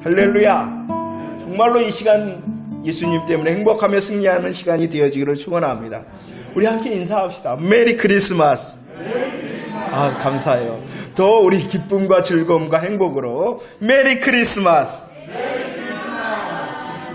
할렐루야. 정말로 이 시간 예수님 때문에 행복하며 승리하는 시간이 되어지기를 축원합니다. 우리 함께 인사합시다. 메리 크리스마스. 아, 감사해요. 더 우리 기쁨과 즐거움과 행복으로 메리 크리스마스.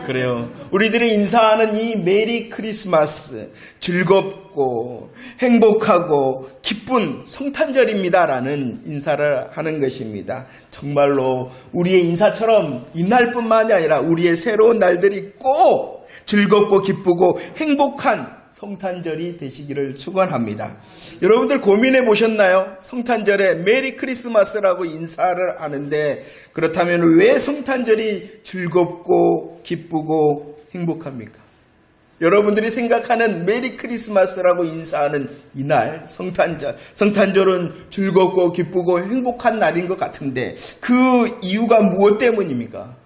그래요. 우리들이 인사하는 이 메리 크리스마스, 즐겁고 행복하고 기쁜 성탄절입니다라는 인사를 하는 것입니다. 정말로 우리의 인사처럼 이날뿐만이 아니라 우리의 새로운 날들이 꼭 즐겁고 기쁘고 행복한 성탄절이 되시기를 축원합니다. 여러분들 고민해 보셨나요? 성탄절에 메리 크리스마스라고 인사를 하는데 그렇다면 왜 성탄절이 즐겁고 기쁘고 행복합니까? 여러분들이 생각하는 메리 크리스마스라고 인사하는 이날 성탄절은 즐겁고 기쁘고 행복한 날인 것 같은데 그 이유가 무엇 때문입니까?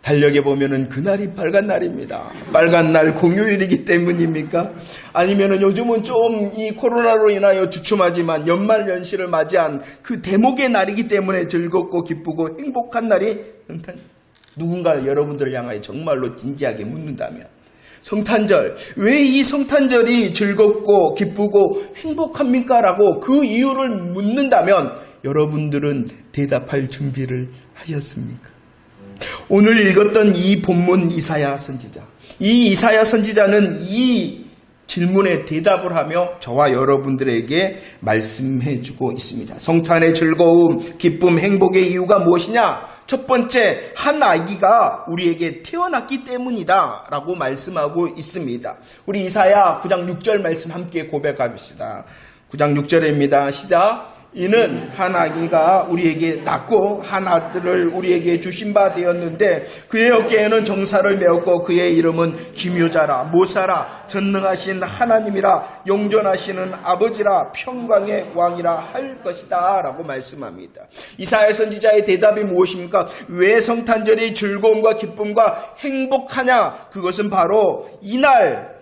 달력에 보면은 그날이 빨간 날입니다. 빨간 날 공휴일이기 때문입니까? 아니면은 요즘은 좀 이 코로나로 인하여 주춤하지만 연말 연시를 맞이한 그 대목의 날이기 때문에 즐겁고 기쁘고 행복한 날이 누군가 여러분들을 향하여 정말로 진지하게 묻는다면 성탄절, 왜 이 성탄절이 즐겁고 기쁘고 행복합니까? 라고 그 이유를 묻는다면 여러분들은 대답할 준비를 하셨습니까? 오늘 읽었던 이 본문 이사야 선지자, 이 이사야 선지자는 이 질문에 대답을 하며 저와 여러분들에게 말씀해 주고 있습니다. 성탄의 즐거움, 기쁨, 행복의 이유가 무엇이냐? 첫 번째, 한 아기가 우리에게 태어났기 때문이다 라고 말씀하고 있습니다. 우리 이사야 9장 6절 말씀 함께 고백합시다. 9장 6절입니다. 시작. 이는 한 아기가 우리에게 낳고 한 아들을 우리에게 주신 바 되었는데 그의 어깨에는 정사를 메었고 그의 이름은 기묘자라 모사라 전능하신 하나님이라 영존하시는 아버지라 평강의 왕이라 할 것이다 라고 말씀합니다. 이사야 선지자의 대답이 무엇입니까? 왜 성탄절이 즐거움과 기쁨과 행복하냐? 그것은 바로 이날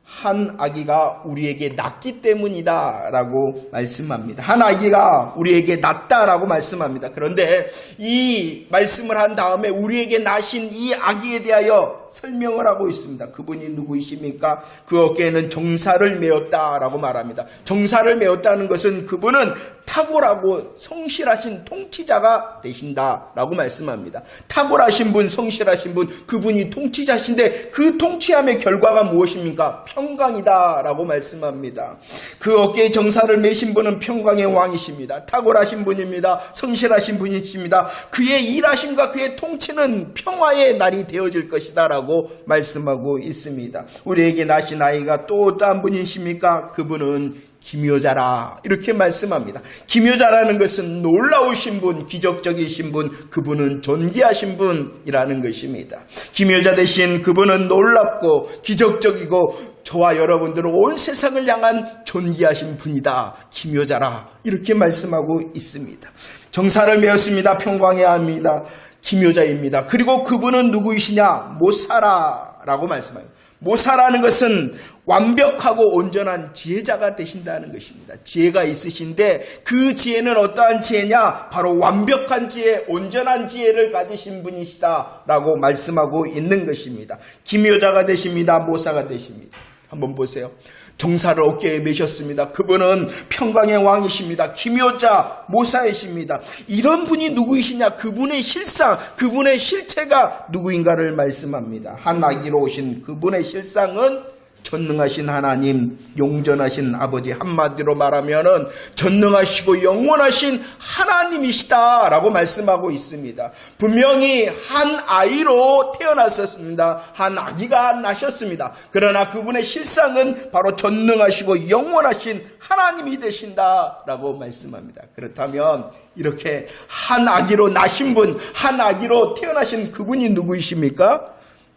한 아기가 우리에게 낳기 때문이다 라고 말씀합니다. 한 아기가 우리에게 낳다라고 말씀합니다. 그런데 이 말씀을 한 다음에 우리에게 낳으신 이 아기에 대하여 설명을 하고 있습니다. 그분이 누구이십니까? 그 어깨에는 정사를 메었다라고 말합니다. 정사를 메었다는 것은 그분은 탁월하고 성실하신 통치자가 되신다라고 말씀합니다. 탁월하신 분, 성실하신 분, 그분이 통치자신데 그 통치함의 결과가 무엇입니까? 평강이다라고 말씀합니다. 그 어깨에 정사를 메신 분은 평강의 왕이십니다. 탁월하신 분입니다. 성실하신 분이십니다. 그의 일하심과 그의 통치는 평화의 날이 되어질 것이다라고 말씀하고 있습니다. 우리에게 낳으신 아이가 또 어떠한 분이십니까? 그분은 기묘자라 이렇게 말씀합니다. 기묘자라는 것은 놀라우신 분, 기적적이신 분, 그분은 존귀하신 분이라는 것입니다. 기묘자 대신 그분은 놀랍고 기적적이고 저와 여러분들은 온 세상을 향한 존귀하신 분이다. 기묘자라 이렇게 말씀하고 있습니다. 정사를 메었습니다. 평강해야 합니다. 기묘자입니다. 그리고 그분은 누구이시냐? 모사라라고 말씀합니다. 모사라는 것은 완벽하고 온전한 지혜자가 되신다는 것입니다. 지혜가 있으신데 그 지혜는 어떠한 지혜냐? 바로 완벽한 지혜, 온전한 지혜를 가지신 분이시다라고 말씀하고 있는 것입니다. 기묘자가 되십니다. 모사가 되십니다. 한번 보세요. 정사를 어깨에 메셨습니다. 그분은 평강의 왕이십니다. 기묘자, 모사이십니다. 이런 분이 누구이시냐? 그분의 실상, 그분의 실체가 누구인가를 말씀합니다. 한 아기로 오신 그분의 실상은 전능하신 하나님, 용전하신 아버지, 한마디로 말하면은 전능하시고 영원하신 하나님이시다라고 말씀하고 있습니다. 분명히 한 아이로 태어났었습니다. 한 아기가 나셨습니다. 그러나 그분의 실상은 바로 전능하시고 영원하신 하나님이 되신다라고 말씀합니다. 그렇다면 이렇게 한 아기로 나신 분, 한 아기로 태어나신 그분이 누구이십니까?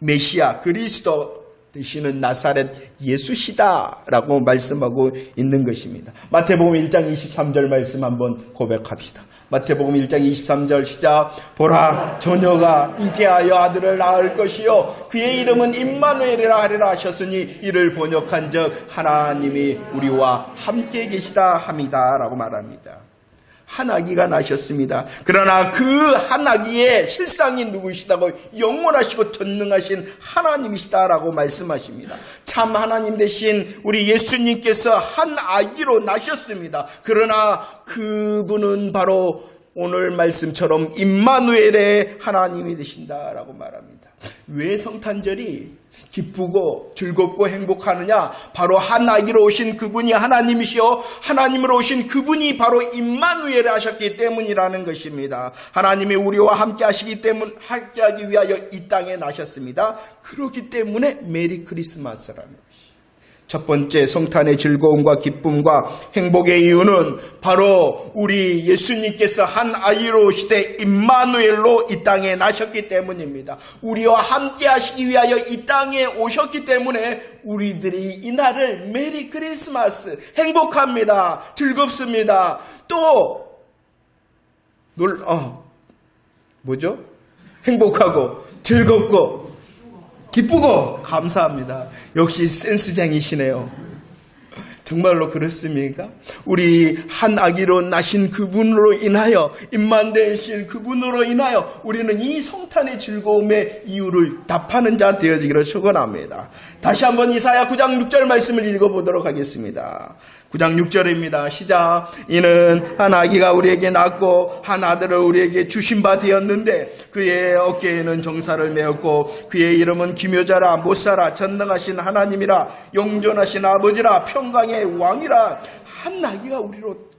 메시아, 그리스도 되시는 나사렛 예수시다라고 말씀하고 있는 것입니다. 마태복음 1장 23절 말씀 한번 고백합시다. 마태복음 1장 23절 시작. 보라, 처녀가 잉태하여 아들을 낳을 것이요 그의 이름은 임마누엘이라 하리라 하셨으니 이를 번역한즉 하나님이 우리와 함께 계시다 함이다 라고 말합니다. 한 아기가 나셨습니다. 그러나 그 한 아기의 실상이 누구시다고? 영원하시고 전능하신 하나님이시다라고 말씀하십니다. 참 하나님 되신 우리 예수님께서 한 아기로 나셨습니다. 그러나 그분은 바로 오늘 말씀처럼 임마누엘의 하나님이 되신다라고 말합니다. 왜 성탄절이 기쁘고 즐겁고 행복하느냐? 바로 한 아기로 오신 그분이 하나님이시요 하나님으로 오신 그분이 바로 임마누엘을 하셨기 때문이라는 것입니다. 하나님이 우리와 함께 함께하기 위하여 이 땅에 나셨습니다. 그렇기 때문에 메리 크리스마스라는 것이. 첫 번째 성탄의 즐거움과 기쁨과 행복의 이유는 바로 우리 예수님께서 한 아이로 오시되 임마누엘로 이 땅에 나셨기 때문입니다. 우리와 함께 하시기 위하여 이 땅에 오셨기 때문에 우리들이 이 날을 메리 크리스마스, 행복합니다. 즐겁습니다. 또 행복하고 즐겁고 기쁘고 감사합니다. 역시 센스쟁이시네요. 정말로 그렇습니까? 우리 한 아기로 나신 그분으로 인하여, 임만 되신 그분으로 인하여 우리는 이 성탄의 즐거움의 이유를 답하는 자 되어지기를 축원합니다. 다시 한번 이사야 9장 6절 말씀을 읽어보도록 하겠습니다. 9장 6절입니다. 시작. 이는 한 아기가 우리에게 낳고 한 아들을 우리에게 주신 바 되었는데 그의 어깨에는 정사를 메었고 그의 이름은 기묘자라 못사라 전능하신 하나님이라 영존하신 아버지라 평강의 왕이라. 한 아기가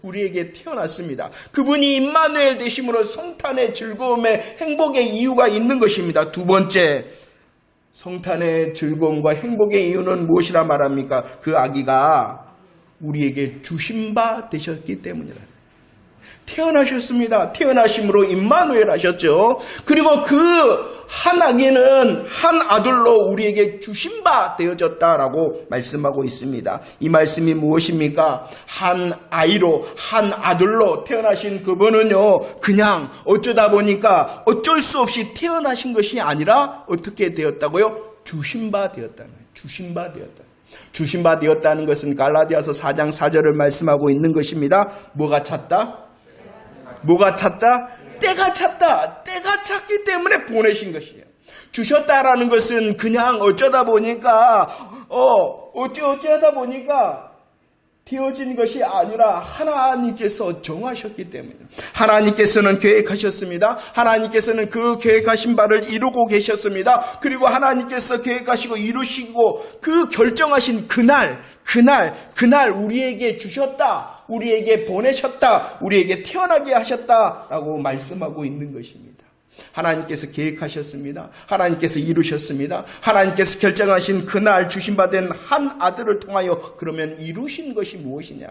우리에게 태어났습니다. 그분이 임마누엘 되심으로 성탄의 즐거움의 행복의 이유가 있는 것입니다. 두 번째, 성탄의 즐거움과 행복의 이유는 무엇이라 말합니까? 그 아기가 우리에게 주신 바 되셨기 때문이라. 태어나셨습니다. 태어나심으로 임마누엘 하셨죠. 그리고 그 한 아기는 한 아들로 우리에게 주신 바 되어졌다라고 말씀하고 있습니다. 이 말씀이 무엇입니까? 한 아이로, 한 아들로 태어나신 그분은요, 그냥 어쩌다 보니까 어쩔 수 없이 태어나신 것이 아니라 어떻게 되었다고요? 주신 바 되었다는 거예요. 주신 바 되었다. 주신 바 되었다는 것은 갈라디아서 4장 4절을 말씀하고 있는 것입니다. 뭐가 찼다? 뭐가 찼다? 때가 찼다. 때가 찼기 때문에 보내신 것이에요. 주셨다라는 것은 그냥 어쩌다 보니까 어쩌다 보니까 되어진 것이 아니라 하나님께서 정하셨기 때문입니다. 하나님께서는 계획하셨습니다. 하나님께서는 그 계획하신 바를 이루고 계셨습니다. 그리고 하나님께서 계획하시고 이루시고 그 결정하신 그날 우리에게 주셨다. 우리에게 보내셨다. 우리에게 태어나게 하셨다라고 말씀하고 있는 것입니다. 하나님께서 계획하셨습니다. 하나님께서 이루셨습니다. 하나님께서 결정하신 그날 주신 바 된 한 아들을 통하여 그러면 이루신 것이 무엇이냐?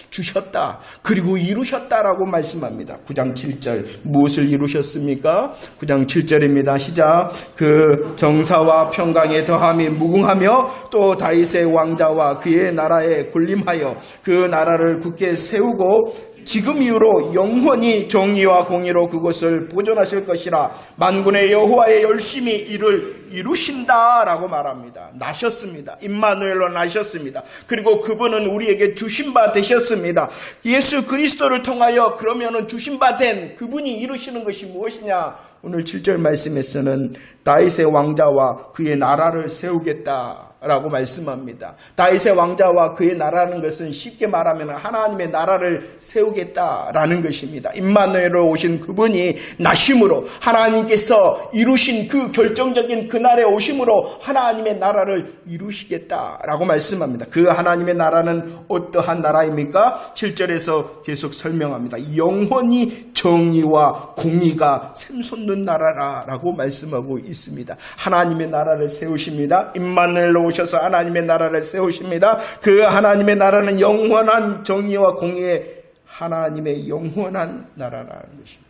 주셨다. 그리고 이루셨다라고 말씀합니다. 9장 7절 무엇을 이루셨습니까? 9장 7절입니다. 시작. 그 정사와 평강에 더함이 무궁하며 또 다윗의 왕자와 그의 나라에 군림하여 그 나라를 굳게 세우고 지금 이후로 영원히 정의와 공의로 그것을 보존하실 것이라. 만군의 여호와의 열심히 이를 이루신다라고 말합니다. 나셨습니다. 임마누엘로 나셨습니다. 그리고 그분은 우리에게 주신 바 되셨습니다. 예수 그리스도를 통하여 그러면은 주신 바 된 그분이 이루시는 것이 무엇이냐? 오늘 7절 말씀에서는 다윗의 왕자와 그의 나라를 세우겠다라고 말씀합니다. 다윗의 왕자와 그의 나라는 것은 쉽게 말하면 하나님의 나라를 세우겠다라는 것입니다. 임마누엘로 오신 그분이 나심으로 하나님께서 이루신 그 결정적인 그날에 오심으로 하나님의 나라를 이루시겠다라고 말씀합니다. 그 하나님의 나라는 어떠한 나라입니까? 7절에서 계속 설명합니다. 영원히 정의와 공의가 샘솟는 나라라고 말씀하고 있습니다. 하나님의 나라를 세우십니다. 임마누엘로 오셔서 하나님의 나라를 세우십니다. 그 하나님의 나라는 영원한 정의와 공의의 하나님의 영원한 나라라는 것입니다.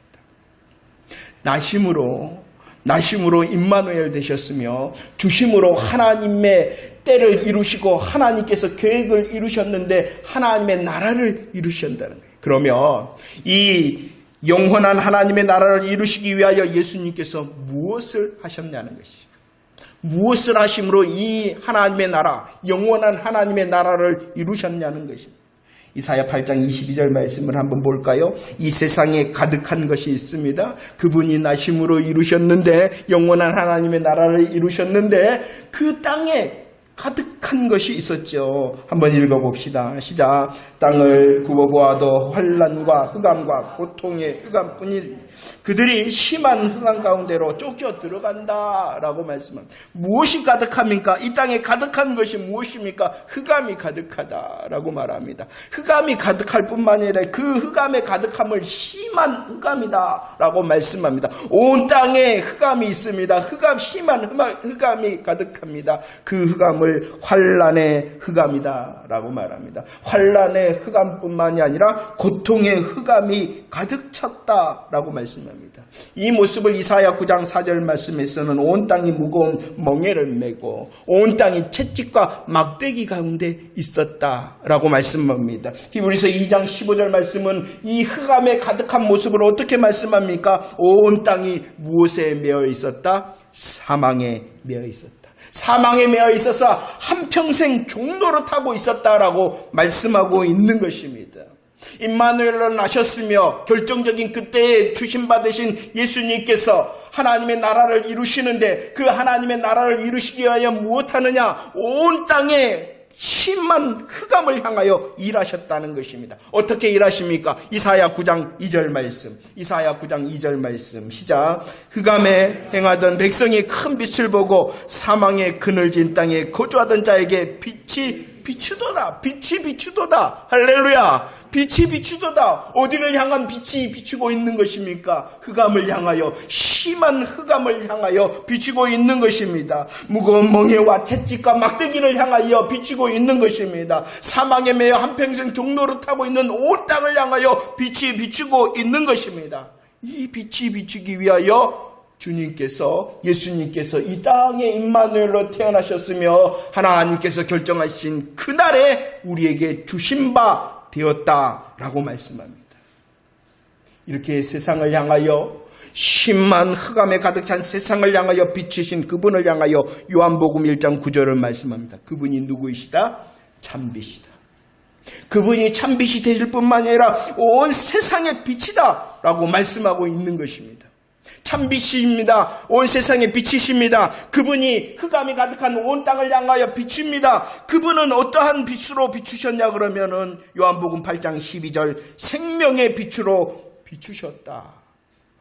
나심으로 임마누엘 되셨으며 주심으로 하나님의 때를 이루시고 하나님께서 계획을 이루셨는데 하나님의 나라를 이루셨다는 거예요. 그러면 이 영원한 하나님의 나라를 이루시기 위하여 예수님께서 무엇을 하셨냐는 것이죠. 무엇을 하심으로 이 하나님의 나라, 영원한 하나님의 나라를 이루셨냐는 것입니다. 이사야 8장 22절 말씀을 한번 볼까요? 이 세상에 가득한 것이 있습니다. 그분이 나심으로 이루셨는데, 영원한 하나님의 나라를 이루셨는데 그 땅에 가득한 것이 있었죠. 한번 읽어봅시다. 시작. 땅을 굽어보아도 환난과 흑암과 고통의 흑암뿐이 그들이 심한 흑암 가운데로 쫓겨 들어간다라고 말씀합니다. 무엇이 가득합니까? 이 땅에 가득한 것이 무엇입니까? 흑암이 가득하다라고 말합니다. 흑암이 가득할 뿐만 아니라 그 흑암의 가득함을 심한 흑암이다라고 말씀합니다. 온 땅에 흑암이 있습니다. 심한 흑암이 가득합니다. 그 흑암을 환난의 흑암이다라고 말합니다. 환난의 흑암뿐만이 아니라 고통의 흑암이 가득 찼다라고 말씀합니다. 이 모습을 이사야 9장 4절 말씀에서는 온 땅이 무거운 멍에를 메고 온 땅이 채찍과 막대기 가운데 있었다라고 말씀합니다. 히브리서 2장 15절 말씀은 이 흑암에 가득한 모습을 어떻게 말씀합니까? 온 땅이 무엇에 매여 있었다? 사망에 매여 있었다. 사망에 매여 있어서 한평생 종로를 타고 있었다라고 말씀하고 있는 것입니다. 임마누엘을 나셨으며 결정적인 그때에 주심받으신 예수님께서 하나님의 나라를 이루시는데 그 하나님의 나라를 이루시기 위하여 무엇하느냐? 온 땅에 심한 흑암을 향하여 일하셨다는 것입니다. 어떻게 일하십니까? 이사야 9장 2절 말씀. 이사야 9장 2절 말씀. 시작. 흑암에 행하던 백성이 큰 빛을 보고 사망의 그늘진 땅에 거주하던 자에게 빛이 비추도다. 빛이 비추도다. 할렐루야. 빛이 비추도다. 어디를 향한 빛이 비추고 있는 것입니까? 흑암을 향하여, 심한 흑암을 향하여 비추고 있는 것입니다. 무거운 멍에와 채찍과 막대기를 향하여 비추고 있는 것입니다. 사망에 매여 한평생 종로를 타고 있는 온 땅을 향하여 빛이 비추고 있는 것입니다. 이 빛이 비추기 위하여 예수님께서 이 땅에 임마누엘로 태어나셨으며 하나님께서 결정하신 그날에 우리에게 주신 바 되었다라고 말씀합니다. 이렇게 세상을 향하여 심한 흑암에 가득 찬 세상을 향하여 비추신 그분을 향하여 요한복음 1장 9절을 말씀합니다. 그분이 누구이시다? 참빛이다. 그분이 참빛이 되실 뿐만 아니라 온 세상의 빛이다 라고 말씀하고 있는 것입니다. 참빛입니다. 온 세상의 빛이십니다. 그분이 흑암이 가득한 온 땅을 향하여 비춥니다. 그분은 어떠한 빛으로 비추셨냐 그러면은 요한복음 8장 12절 생명의 빛으로 비추셨다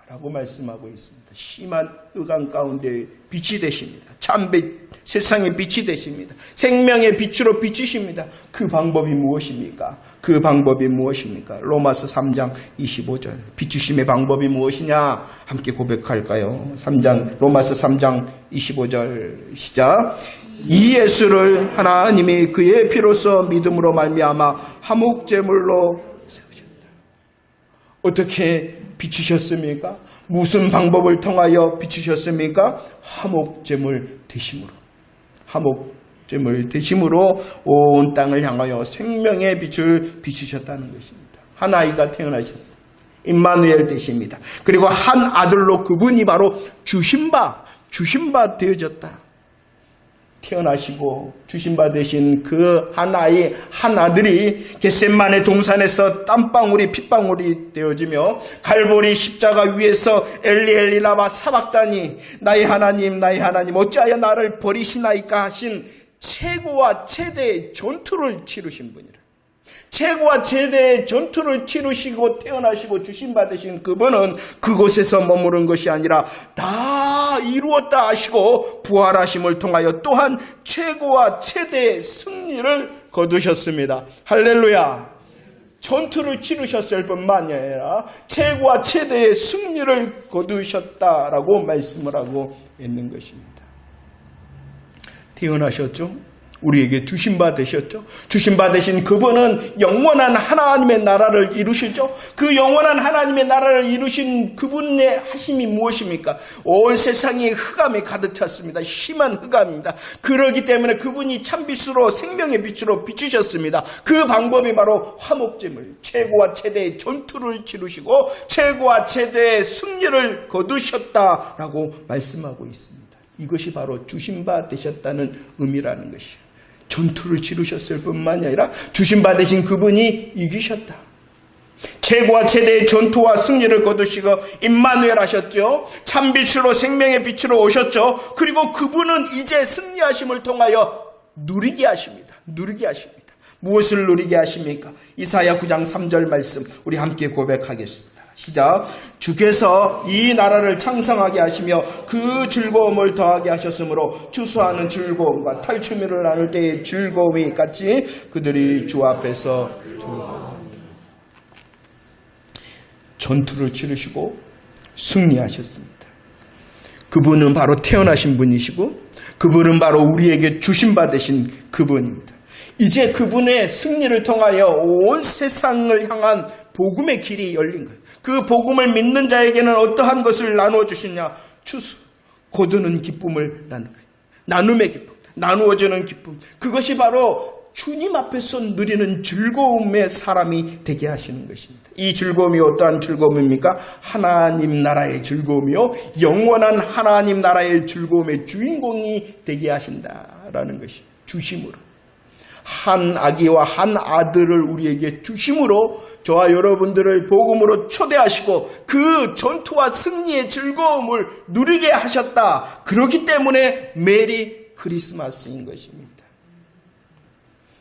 라고 말씀하고 있습니다. 심한 흑암 가운데 빛이 되십니다. 참빛, 세상의 빛이 되십니다. 생명의 빛으로 비추십니다. 그 방법이 무엇입니까? 그 방법이 무엇입니까? 로마서 3장 25절. 비추심의 방법이 무엇이냐? 함께 고백할까요? 로마서 3장 25절 시작. 이 예수를 하나님이 그의 피로써 믿음으로 말미암아 화목제물로 세우셨다. 어떻게 비추셨습니까? 무슨 방법을 통하여 비추셨습니까? 화목제물 되심으로. 화목제물 되심으로 온 땅을 향하여 생명의 빛을 비추셨다는 것입니다. 한 아이가 태어나셨습니다. 임마누엘 되십니다. 그리고 한 아들로 그분이 바로 주신바 되어졌다. 태어나시고 주신받으신 그 한 아들이 겟세마네 동산에서 땀방울이 핏방울이 되어지며 갈보리 십자가 위에서 엘리 라마 사박다니 나의 하나님 어찌하여 나를 버리시나이까 하신 최고와 최대의 전투를 치르신 분이라. 최고와 최대의 전투를 치르시고 태어나시고 주신받으신 그분은 그곳에서 머무른 것이 아니라 다 이루었다 하시고 부활하심을 통하여 또한 최고와 최대의 승리를 거두셨습니다. 할렐루야. 전투를 치르셨을 뿐만 아니라 최고와 최대의 승리를 거두셨다라고 말씀을 하고 있는 것입니다. 태어나셨죠? 우리에게 주신받으셨죠. 주신받으신 그분은 영원한 하나님의 나라를 이루시죠. 그 영원한 하나님의 나라를 이루신 그분의 하심이 무엇입니까? 온 세상이 흑암에 가득 찼습니다. 심한 흑암입니다. 그러기 때문에 그분이 참빛으로 생명의 빛으로 비추셨습니다. 그 방법이 바로 화목제물, 최고와 최대의 전투를 치르시고 최고와 최대의 승리를 거두셨다라고 말씀하고 있습니다. 이것이 바로 주신받으셨다는 의미라는 것이에요. 전투를 치르셨을 뿐만이 아니라 주신받으신 그분이 이기셨다. 최고와 최대의 전투와 승리를 거두시고 임마누엘 하셨죠. 참빛으로 생명의 빛으로 오셨죠. 그리고 그분은 이제 승리하심을 통하여 누리게 하십니다. 누리게 하십니다. 무엇을 누리게 하십니까? 이사야 9장 3절 말씀 우리 함께 고백하겠습니다. 시작. 주께서 이 나라를 창성하게 하시며 그 즐거움을 더하게 하셨으므로 추수하는 즐거움과 탈취물을 나눌 때의 즐거움이 같이 그들이 주 앞에서 즐거워합니다. 전투를 치르시고 승리하셨습니다. 그분은 바로 태어나신 분이시고 그분은 바로 우리에게 주신받으신 그분입니다. 이제 그분의 승리를 통하여 온 세상을 향한 복음의 길이 열린 거예요. 그 복음을 믿는 자에게는 어떠한 것을 나누어 주시냐? 추수, 거두는 기쁨을 나누는 거예요. 나눔의 기쁨, 나누어주는 기쁨. 그것이 바로 주님 앞에서 누리는 즐거움의 사람이 되게 하시는 것입니다. 이 즐거움이 어떠한 즐거움입니까? 하나님 나라의 즐거움이요, 영원한 하나님 나라의 즐거움의 주인공이 되게 하신다라는 것이 주심으로. 한 아기와 한 아들을 우리에게 주심으로 저와 여러분들을 복음으로 초대하시고 그 전투와 승리의 즐거움을 누리게 하셨다. 그렇기 때문에 메리 크리스마스인 것입니다.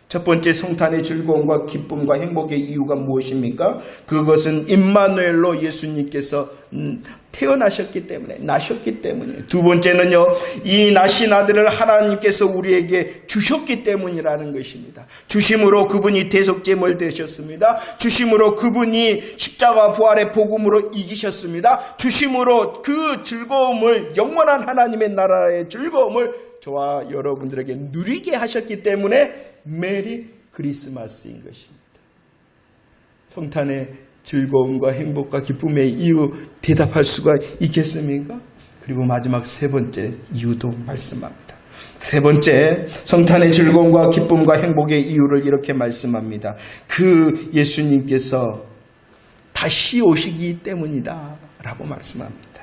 첫 번째 성탄의 즐거움과 기쁨과 행복의 이유가 무엇입니까? 그것은 임마누엘로 예수님께서 태어나셨기 때문에, 나셨기 때문에. 두 번째는요, 이 나신 아들을 하나님께서 우리에게 주셨기 때문이라는 것입니다. 주심으로 그분이 대속제물 되셨습니다. 주심으로 그분이 십자가 부활의 복음으로 이기셨습니다. 주심으로 그 즐거움을, 영원한 하나님의 나라의 즐거움을 저와 여러분들에게 누리게 하셨기 때문에 메리 크리스마스인 것입니다. 성탄의 즐거움과 행복과 기쁨의 이유 대답할 수가 있겠습니까? 그리고 마지막 세 번째 이유도 말씀합니다. 세 번째 성탄의 즐거움과 기쁨과 행복의 이유를 이렇게 말씀합니다. 그 예수님께서 다시 오시기 때문이다 라고 말씀합니다.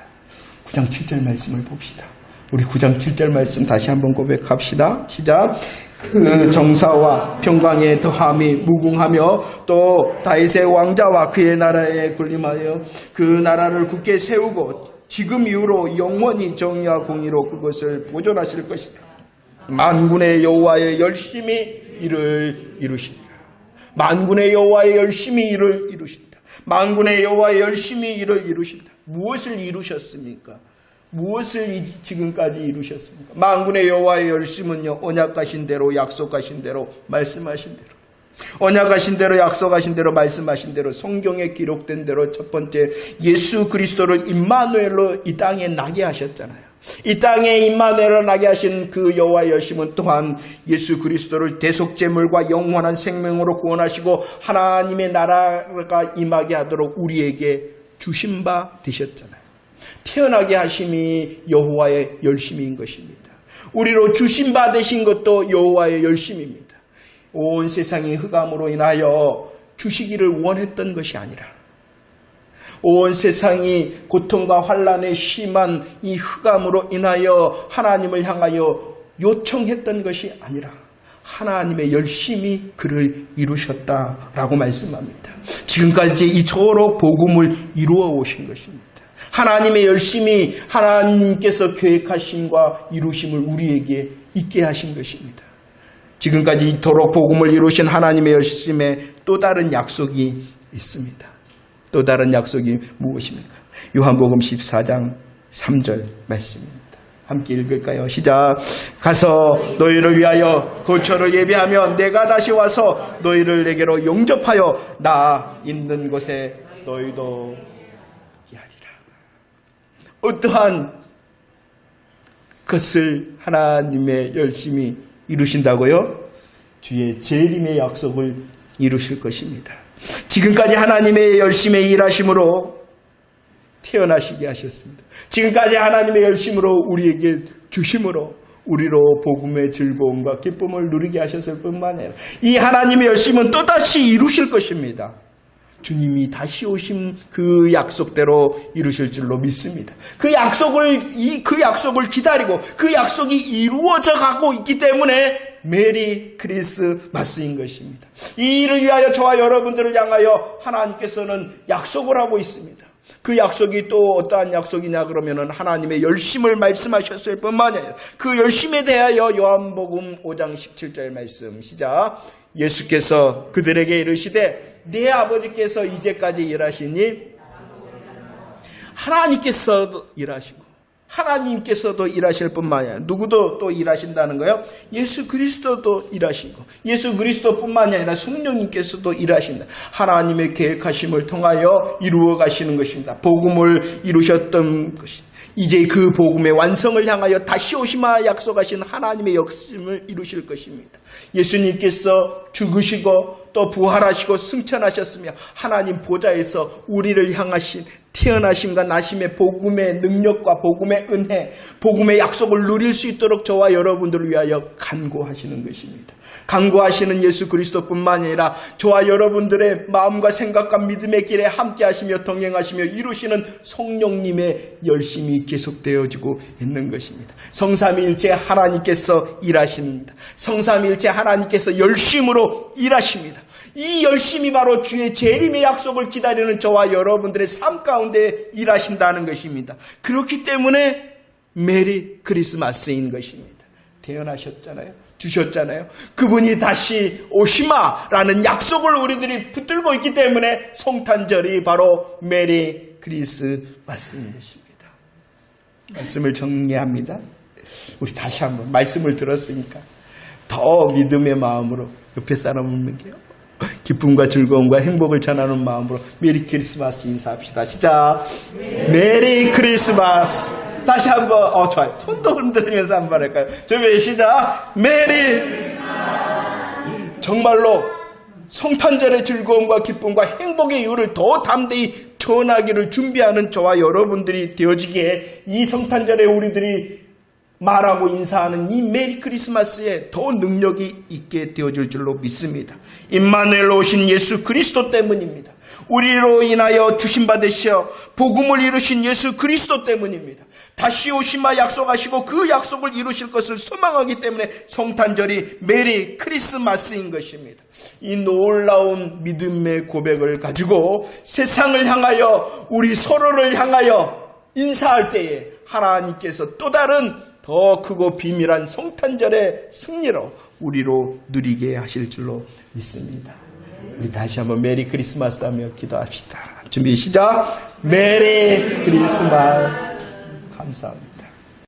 9장 7절 말씀을 봅시다. 우리 9장 7절 말씀 다시 한번 고백합시다. 시작. 그 정사와 평강의 더함이 무궁하며 또 다윗의 왕자와 그의 나라에 군림하여 그 나라를 굳게 세우고 지금 이후로 영원히 정의와 공의로 그것을 보존하실 것이다. 만군의 여호와의 열심히 이를 이루시리라. 만군의 여호와의 열심히 이를 이루신다. 만군의 여호와의 열심히 이를 이루신다. 무엇을 이루셨습니까? 무엇을 지금까지 이루셨습니까? 만군의 여호와의 열심은요, 언약하신 대로, 약속하신 대로, 말씀하신 대로, 언약하신 대로, 약속하신 대로, 말씀하신 대로, 성경에 기록된 대로 첫 번째 예수 그리스도를 임마누엘로 이 땅에 나게 하셨잖아요. 이 땅에 임마누엘로 나게 하신 그 여호와의 열심은 또한 예수 그리스도를 대속제물과 영원한 생명으로 구원하시고 하나님의 나라가 임하게 하도록 우리에게 주신 바 되셨잖아요. 태어나게 하심이 여호와의 열심인 것입니다. 우리로 주신 바 되신 것도 여호와의 열심입니다. 온 세상이 흑암으로 인하여 주시기를 원했던 것이 아니라 온 세상이 고통과 환난에 심한 이 흑암으로 인하여 하나님을 향하여 요청했던 것이 아니라 하나님의 열심이 그를 이루셨다라고 말씀합니다. 지금까지 이토록 복음을 이루어 오신 것입니다. 하나님의 열심이 하나님께서 계획하심과 이루심을 우리에게 있게 하신 것입니다. 지금까지 이토록 복음을 이루신 하나님의 열심에 또 다른 약속이 있습니다. 또 다른 약속이 무엇입니까? 요한복음 14장 3절 말씀입니다. 함께 읽을까요? 시작. 가서 너희를 위하여 거처를 예비하면 내가 다시 와서 너희를 내게로 영접하여 나 있는 곳에 너희도 하리라. 어떠한 것을 하나님의 열심히 이루신다고요? 주의 재림의 약속을 이루실 것입니다. 지금까지 하나님의 열심의 일하심으로 태어나시게 하셨습니다. 지금까지 하나님의 열심으로 우리에게 주심으로 우리로 복음의 즐거움과 기쁨을 누리게 하셨을 뿐만 아니라 이 하나님의 열심은 또다시 이루실 것입니다. 주님이 다시 오신 그 약속대로 이루실 줄로 믿습니다. 그 약속을 기다리고 그 약속이 이루어져 가고 있기 때문에 메리 크리스마스인 것입니다. 이 일을 위하여 저와 여러분들을 향하여 하나님께서는 약속을 하고 있습니다. 그 약속이 또 어떠한 약속이냐 그러면은 하나님의 열심을 말씀하셨을 뿐만 아니라 그 열심에 대하여 요한복음 5장 17절 말씀 시작. 예수께서 그들에게 이르시되 내 아버지께서 이제까지 일하신 일 하나님께서도 일하시고 하나님께서도 일하실 뿐만 아니라 누구도 또 일하신다는 거예요. 예수 그리스도도 일하시고 예수 그리스도뿐만 아니라 성령님께서도 일하신다. 하나님의 계획하심을 통하여 이루어 가시는 것입니다. 복음을 이루셨던 것이 이제 그 복음의 완성을 향하여 다시 오시마 약속하신 하나님의 역심을 이루실 것입니다. 예수님께서 죽으시고 또 부활하시고 승천하셨으며 하나님 보좌에서 우리를 향하신 태어나심과 나심의 복음의 능력과 복음의 은혜, 복음의 약속을 누릴 수 있도록 저와 여러분들을 위하여 간구하시는 것입니다. 간구하시는 예수 그리스도뿐만 아니라 저와 여러분들의 마음과 생각과 믿음의 길에 함께 하시며 동행하시며 이루시는 성령님의 열심이 계속되어지고 있는 것입니다. 성삼위일체 하나님께서 일하십니다. 성삼위일체 하나님께서 열심으로 일하십니다. 이 열심이 바로 주의 재림의 약속을 기다리는 저와 여러분들의 삶 가운데 일하신다는 것입니다. 그렇기 때문에 메리 크리스마스인 것입니다. 태어나셨잖아요. 주셨잖아요. 그분이 다시 오시마라는 약속을 우리들이 붙들고 있기 때문에 성탄절이 바로 메리 크리스마스인 것입니다. 말씀을 정리합니다. 우리 다시 한번 말씀을 들었으니까 더 믿음의 마음으로 옆에 사람을 넘겨요. 기쁨과 즐거움과 행복을 전하는 마음으로 메리 크리스마스 인사합시다. 시작. 메리 크리스마스. 다시 한번 좋아요. 손도 흔들면서 한번 할까요? 저기 시작. 메리. 정말로 성탄절의 즐거움과 기쁨과 행복의 이유를 더 담대히 전하기를 준비하는 저와 여러분들이 되어지기에 이 성탄절에 우리들이 말하고 인사하는 이 메리 크리스마스에 더 능력이 있게 되어질 줄로 믿습니다. 임마누엘 오신 예수 그리스도 때문입니다. 우리로 인하여 주신받으시어 복음을 이루신 예수 그리스도 때문입니다. 다시 오시마 약속하시고 그 약속을 이루실 것을 소망하기 때문에 성탄절이 메리 크리스마스인 것입니다. 이 놀라운 믿음의 고백을 가지고 세상을 향하여 우리 서로를 향하여 인사할 때에 하나님께서 또 다른 더 크고 비밀한 성탄절의 승리로 우리로 누리게 하실 줄로 믿습니다. 우리 다시 한번 메리 크리스마스 하며 기도합시다. 준비 시작. 메리 크리스마스. 감사합니다.